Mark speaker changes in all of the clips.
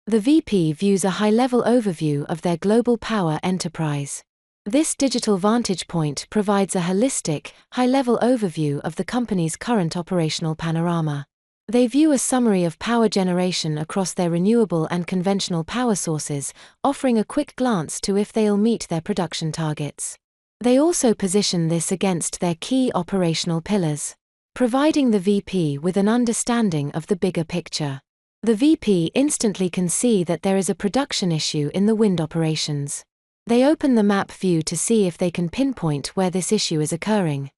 Speaker 1: The VP views a high-level overview of their global power enterprise. This digital vantage point provides a holistic, high-level overview of the company's current operational panorama. They view a summary of power generation across their renewable and conventional power sources, offering a quick glance to if they'll meet their production targets. They also position this against their key operational pillars, providing the VP with an understanding of the bigger picture. The VP instantly can see that there is a production issue in the wind operations. They open the map view to see if they can pinpoint where this issue is occurring.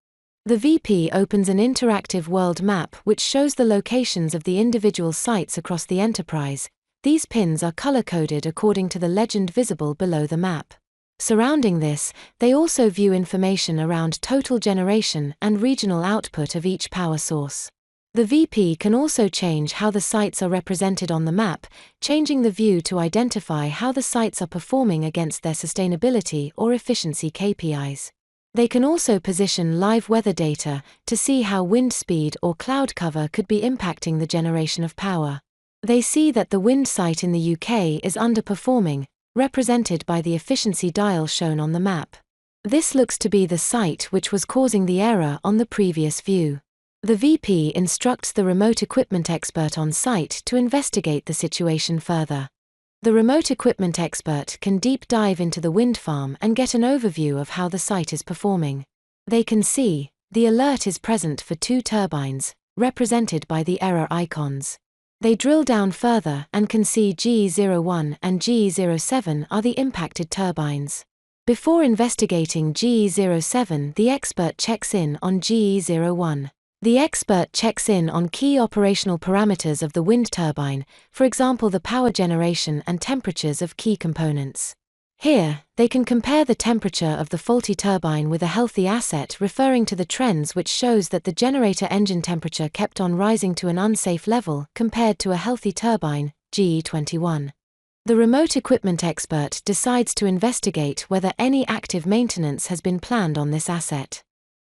Speaker 1: The VP opens an interactive world map which shows the locations of the individual sites across the enterprise. These pins are color-coded according to the legend visible below the map. Surrounding this, they also view information around total generation and regional output of each power source. The VP can also change how the sites are represented on the map, changing the view to identify how the sites are performing against their sustainability or efficiency KPIs. They can also position live weather data to see how wind speed or cloud cover could be impacting the generation of power. They see that the wind site in the UK is underperforming, represented by the efficiency dial shown on the map. This looks to be the site which was causing the error on the previous view. The VP instructs the remote equipment expert on site to investigate the situation further. The remote equipment expert can deep dive into the wind farm and get an overview of how the site is performing. They can see the alert is present for 2 turbines, represented by the error icons. They drill down further and can see G01 and G07 are the impacted turbines. Before investigating G07, the expert checks in on G01. The expert checks in on key operational parameters of the wind turbine, for example the power generation and temperatures of key components. Here, they can compare the temperature of the faulty turbine with a healthy asset, referring to the trends which shows that the generator engine temperature kept on rising to an unsafe level compared to a healthy turbine, G21. The remote equipment expert decides to investigate whether any active maintenance has been planned on this asset.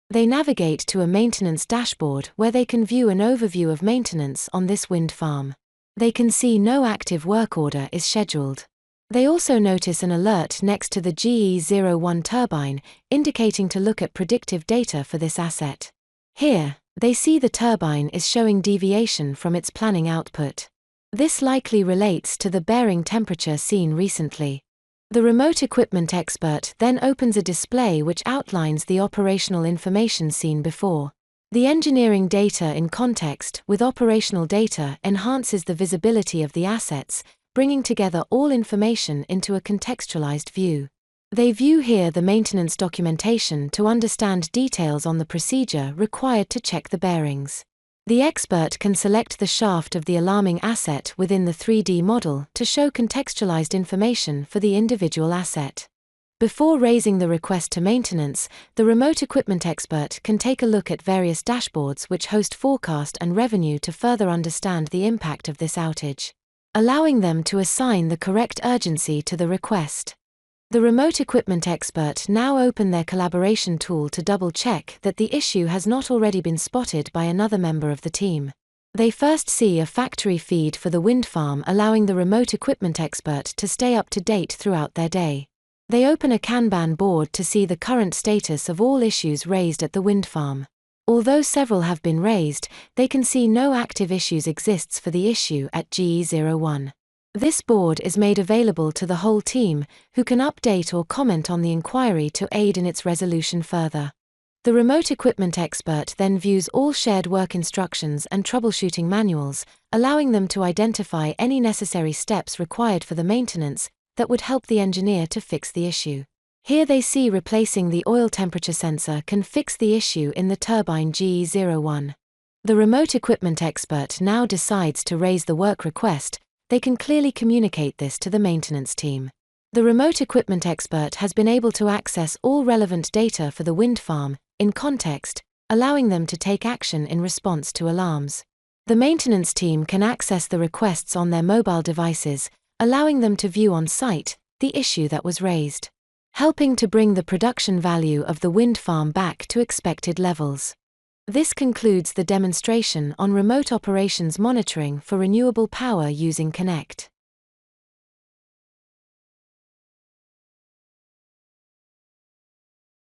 Speaker 1: They navigate to a maintenance dashboard where they can view an overview of maintenance on this wind farm. They can see no active work order is scheduled. They also notice an alert next to the GE01 turbine, indicating to look at predictive data for this asset. Here, they see the turbine is showing deviation from its planning output. This likely relates to the bearing temperature seen recently. The remote equipment expert then opens a display which outlines the operational information seen before. The engineering data in context with operational data enhances the visibility of the assets, bringing together all information into a contextualized view. They view here the maintenance documentation to understand details on the procedure required to check the bearings. The expert can select the shaft of the alarming asset within the 3D model to show contextualized information for the individual asset. Before raising the request to maintenance, the remote equipment expert can take a look at various dashboards which host forecast and revenue to further understand the impact of this outage, allowing them to assign the correct urgency to the request. The remote equipment expert now open their collaboration tool to double-check that the issue has not already been spotted by another member of the team. They first see a factory feed for the wind farm, allowing the remote equipment expert to stay up to date throughout their day. They open a Kanban board to see the current status of all issues raised at the wind farm. Although several have been raised, they can see no active issues exists for the issue at GE01. This board is made available to the whole team, who can update or comment on the inquiry to aid in its resolution further. The remote equipment expert then views all shared work instructions and troubleshooting manuals, allowing them to identify any necessary steps required for the maintenance that would help the engineer to fix the issue. Here they see replacing the oil temperature sensor can fix the issue in the turbine G01. The remote equipment expert now decides to raise the work request. They can clearly communicate this to the maintenance team. The remote equipment expert has been able to access all relevant data for the wind farm, in context, allowing them to take action in response to alarms. The maintenance team can access the requests on their mobile devices, allowing them to view on site the issue that was raised, helping to bring the production value of the wind farm back to expected levels. This concludes the demonstration on remote operations monitoring for renewable power using Connect.